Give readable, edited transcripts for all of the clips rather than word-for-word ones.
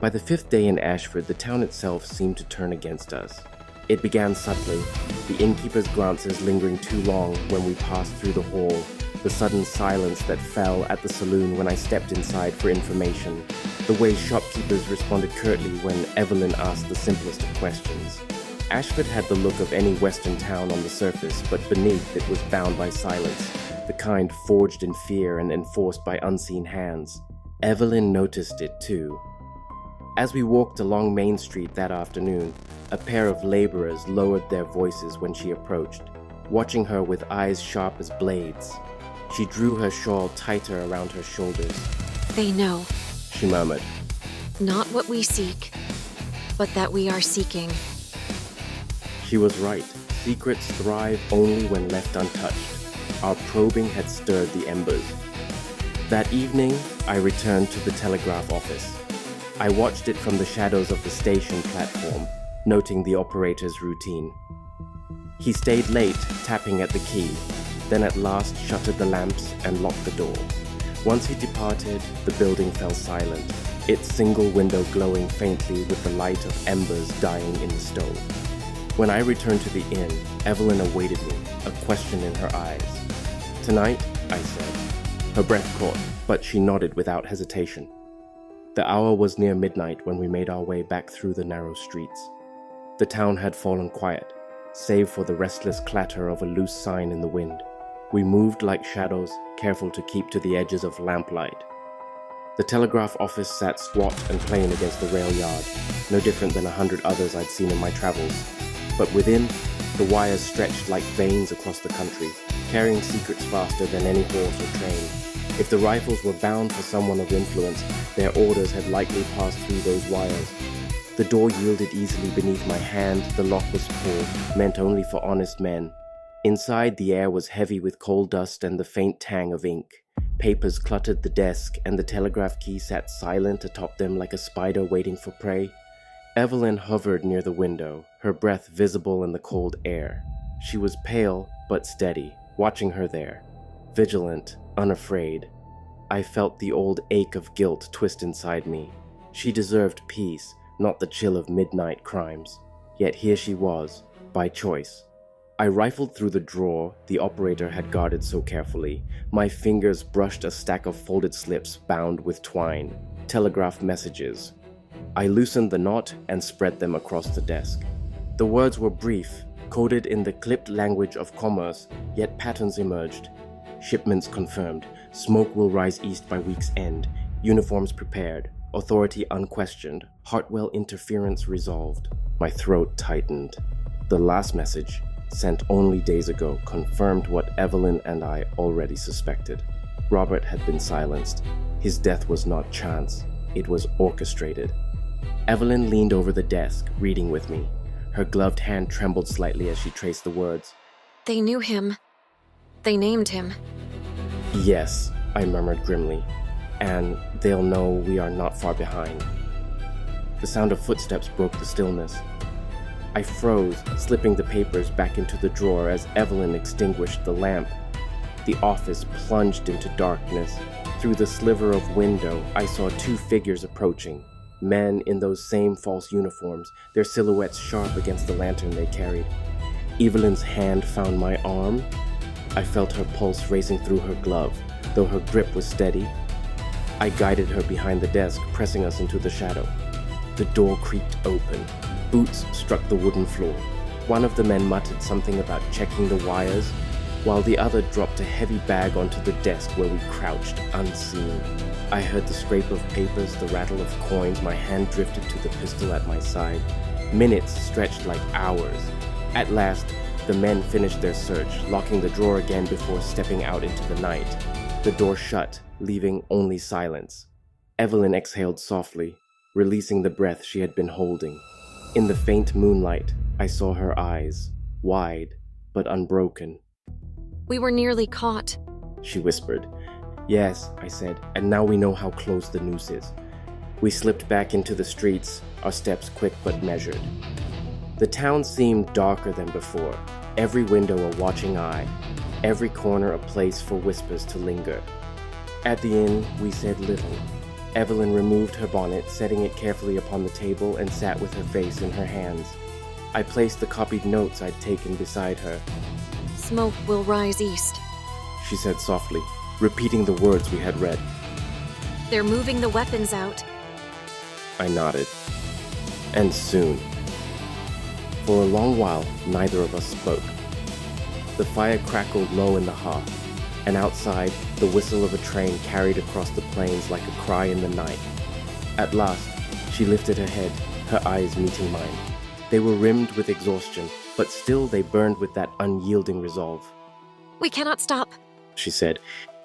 By the 5th day in Ashford, the town itself seemed to turn against us. It began subtly, the innkeeper's glances lingering too long when we passed through the hall, the sudden silence that fell at the saloon when I stepped inside for information, the way shopkeepers responded curtly when Evelyn asked the simplest of questions. Ashford had the look of any western town on the surface, but beneath it was bound by silence, the kind forged in fear and enforced by unseen hands. Evelyn noticed it too. As we walked along Main Street that afternoon, a pair of laborers lowered their voices when she approached, watching her with eyes sharp as blades. She drew her shawl tighter around her shoulders. They know. She murmured. Not what we seek, but that we are seeking. She was right. Secrets thrive only when left untouched. Our probing had stirred the embers. That evening, I returned to the telegraph office. I watched it from the shadows of the station platform, noting the operator's routine. He stayed late, tapping at the key, then at last shuttered the lamps and locked the door. Once he departed, the building fell silent, its single window glowing faintly with the light of embers dying in the stove. When I returned to the inn, Evelyn awaited me, a question in her eyes. "Tonight," I said. Her breath caught, but she nodded without hesitation. The hour was near midnight when we made our way back through the narrow streets. The town had fallen quiet, save for the restless clatter of a loose sign in the wind. We moved like shadows, careful to keep to the edges of lamplight. The telegraph office sat squat and plain against the rail yard, no different than 100 others I'd seen in my travels. But within, the wires stretched like veins across the country, carrying secrets faster than any horse or train. If the rifles were bound for someone of influence, their orders had likely passed through those wires. The door yielded easily beneath my hand, the lock was pulled, meant only for honest men. Inside, the air was heavy with coal dust and the faint tang of ink. Papers cluttered the desk, and the telegraph key sat silent atop them like a spider waiting for prey. Evelyn hovered near the window, her breath visible in the cold air. She was pale, but steady, watching her there. Vigilant, unafraid. I felt the old ache of guilt twist inside me. She deserved peace, not the chill of midnight crimes. Yet here she was, by choice. I rifled through the drawer the operator had guarded so carefully. My fingers brushed a stack of folded slips bound with twine, telegraph messages. I loosened the knot and spread them across the desk. The words were brief, coded in the clipped language of commerce, yet patterns emerged. Shipments confirmed. Smoke will rise east by week's end. Uniforms prepared. Authority unquestioned. Hartwell interference resolved. My throat tightened. The last message, sent only days ago, confirmed what Evelyn and I already suspected. Robert had been silenced. His death was not chance. It was orchestrated. Evelyn leaned over the desk, reading with me. Her gloved hand trembled slightly as she traced the words. They knew him. They named him. Yes, I murmured grimly. And they'll know we are not far behind. The sound of footsteps broke the stillness. I froze, slipping the papers back into the drawer as Evelyn extinguished the lamp. The office plunged into darkness. Through the sliver of window, I saw two figures approaching. Men in those same false uniforms, their silhouettes sharp against the lantern they carried. Evelyn's hand found my arm. I felt her pulse racing through her glove, though her grip was steady. I guided her behind the desk, pressing us into the shadow. The door creaked open. Boots struck the wooden floor. One of the men muttered something about checking the wires, while the other dropped a heavy bag onto the desk where we crouched, unseen. I heard the scrape of papers, the rattle of coins. My hand drifted to the pistol at my side. Minutes stretched like hours. At last, the men finished their search, locking the drawer again before stepping out into the night. The door shut, leaving only silence. Evelyn exhaled softly, releasing the breath she had been holding. In the faint moonlight, I saw her eyes, wide but unbroken. We were nearly caught, she whispered. Yes, I said, and now we know how close the noose is. We slipped back into the streets, our steps quick but measured. The town seemed darker than before, every window a watching eye, every corner a place for whispers to linger. At the inn, we said little. Evelyn removed her bonnet, setting it carefully upon the table, and sat with her face in her hands. I placed the copied notes I'd taken beside her. Smoke will rise east. She said softly, repeating the words we had read. They're moving the weapons out. I nodded. And soon. For a long while, neither of us spoke. The fire crackled low in the hearth, and outside, the whistle of a train carried across the plains like a cry in the night. At last, she lifted her head, her eyes meeting mine. They were rimmed with exhaustion, but still they burned with that unyielding resolve. We cannot stop, She said.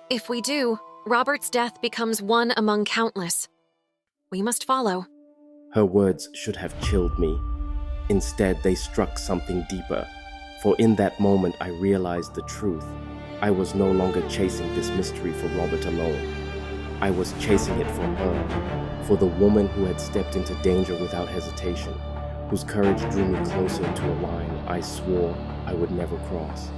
If we do, Robert's death becomes one among countless. We must follow. Her words should have chilled me. Instead, they struck something deeper, for in that moment I realized the truth. I was no longer chasing this mystery for Robert alone. I was chasing it for her, for the woman who had stepped into danger without hesitation, whose courage drew me closer to a line I swore I would never cross.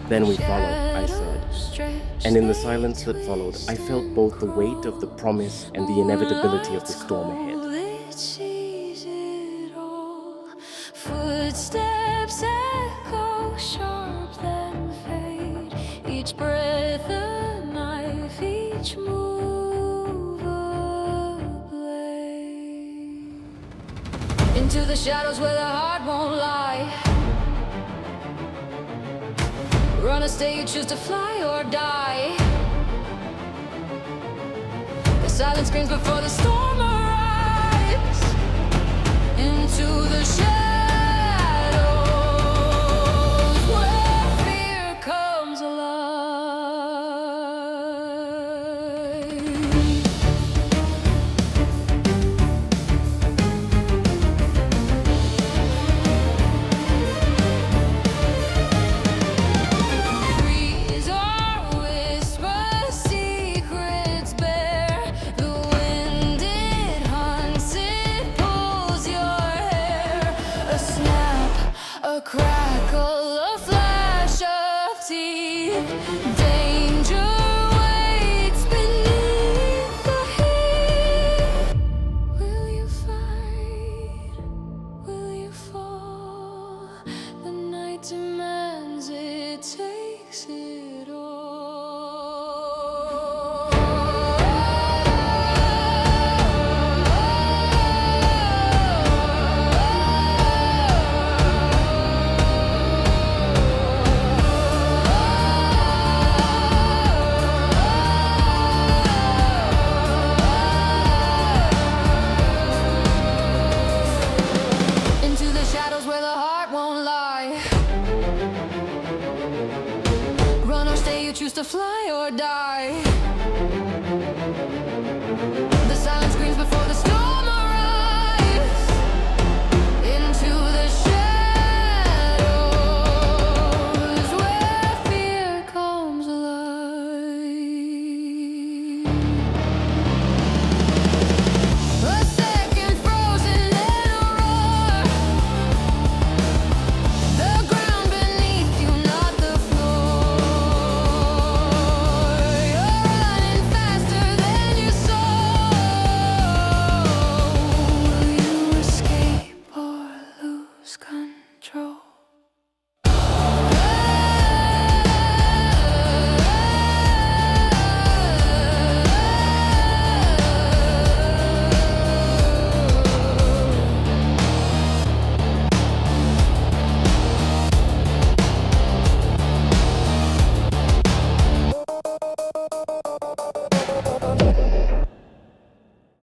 Then we followed, I said, and in the silence that followed, I felt both the weight of the promise and the inevitability of the storm ahead. Footsteps echo sharp then fade, each breath a knife, each move a blade. Into the shadows where the heart won't lie. Run or stay, you choose to fly or die. The silence screams before the storm arrives. Into the shadows where fear comes alive. Breeze or whisper, secrets bare. The wind it hunts, it pulls your hair. A snap, a crackle, a flash of teeth. Danger waits beneath the heat. Will you fight? Will you fall? The night demands it, takes it into the shadows where the heart won't lie. Run or stay, you choose to fly or die.